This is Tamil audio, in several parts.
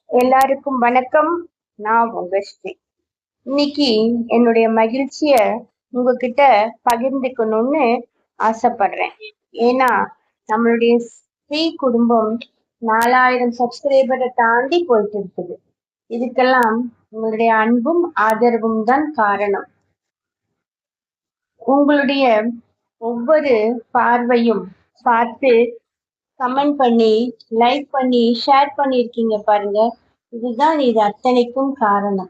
எல்லாருக்கும் வணக்கம். நான் உங்க ஸ்ரீ. இன்னைக்கு என்னுடைய மகிழ்ச்சிய உங்ககிட்ட பகிர்ந்துக்கணும்னு ஆசைப்படுறேன். ஏன்னா நம்மளுடைய ஸ்ரீ குடும்பம் 4000 சப்ஸ்கிரைபரை தாண்டி போயிட்டு இருக்குது. இதுக்கெல்லாம் உங்களுடைய அன்பும் ஆதரவும் தான் காரணம். உங்களுடைய ஒவ்வொரு பார்வையும் பார்த்து கமெண்ட் பண்ணி, லைக் பண்ணி, ஷேர் பண்ணியிருக்கீங்க பாருங்க. இது அத்தனைக்கும் காரணம்.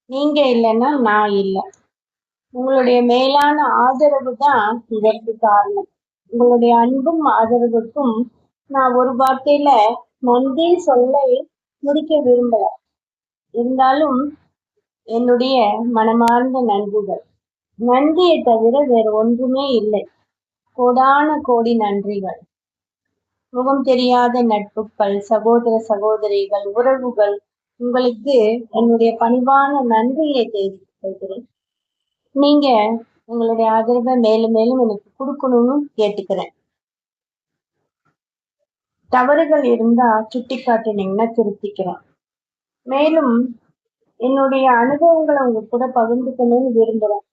நீங்க இல்லைன்னா நான் இல்லை. உங்களுடைய மேலான ஆதரவு தான் இதற்கு காரணம். உங்களுடைய அன்பும் ஆதரவுக்கும் நான் ஒரு வார்த்தையில நன்றி சொல்ல முடிக்க விரும்பல. இருந்தாலும் என்னுடைய மனமார்ந்த நன்றிகள். நன்றியை தவிர வேறு ஒன்றுமே இல்லை. கோடான கோடி நன்றிகள். முகம் தெரியாத நட்புகள், சகோதர சகோதரிகள், உறவுகள், உங்களுக்கு என்னுடைய பணிவான நன்றியை தெரிவித்துக் கொள்கிறேன். நீங்க உங்களுடைய ஆதரவை மேலும் மேலும் எனக்கு கொடுக்கணும்னு கேட்டுக்கிறேன். தவறுகள் இருந்தா சுட்டி காட்டினீங்கன்னா திருத்திக்கிறேன். மேலும் என்னுடைய அனுபவங்களை உங்க கூட பகிர்ந்துக்கணும்னு விரும்புறேன்.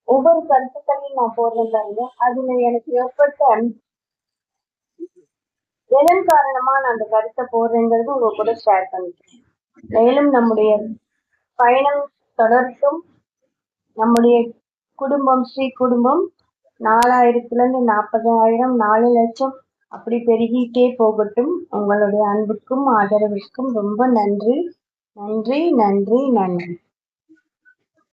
ஒவ்வொரு கருத்துக்களையும் நான் போடுறேன் பாருங்க. அதுல எனக்கு ஏற்பட்ட எதன் காரணமா நான் அந்த கருத்தை போடுறேங்கிறது உங்க கூட ஷேர் பண்ணிக்கிறேன். மேலும் நம்முடைய பயணம் தொடர்ந்தும். நம்முடைய குடும்பம் ஸ்ரீ குடும்பம் 4000 40,000 4 லட்சம் அப்படி பெருகிட்டே போகட்டும். உங்களுடைய அன்புக்கும் ஆதரவிற்கும் ரொம்ப நன்றி. நன்றி நன்றி நன்றி.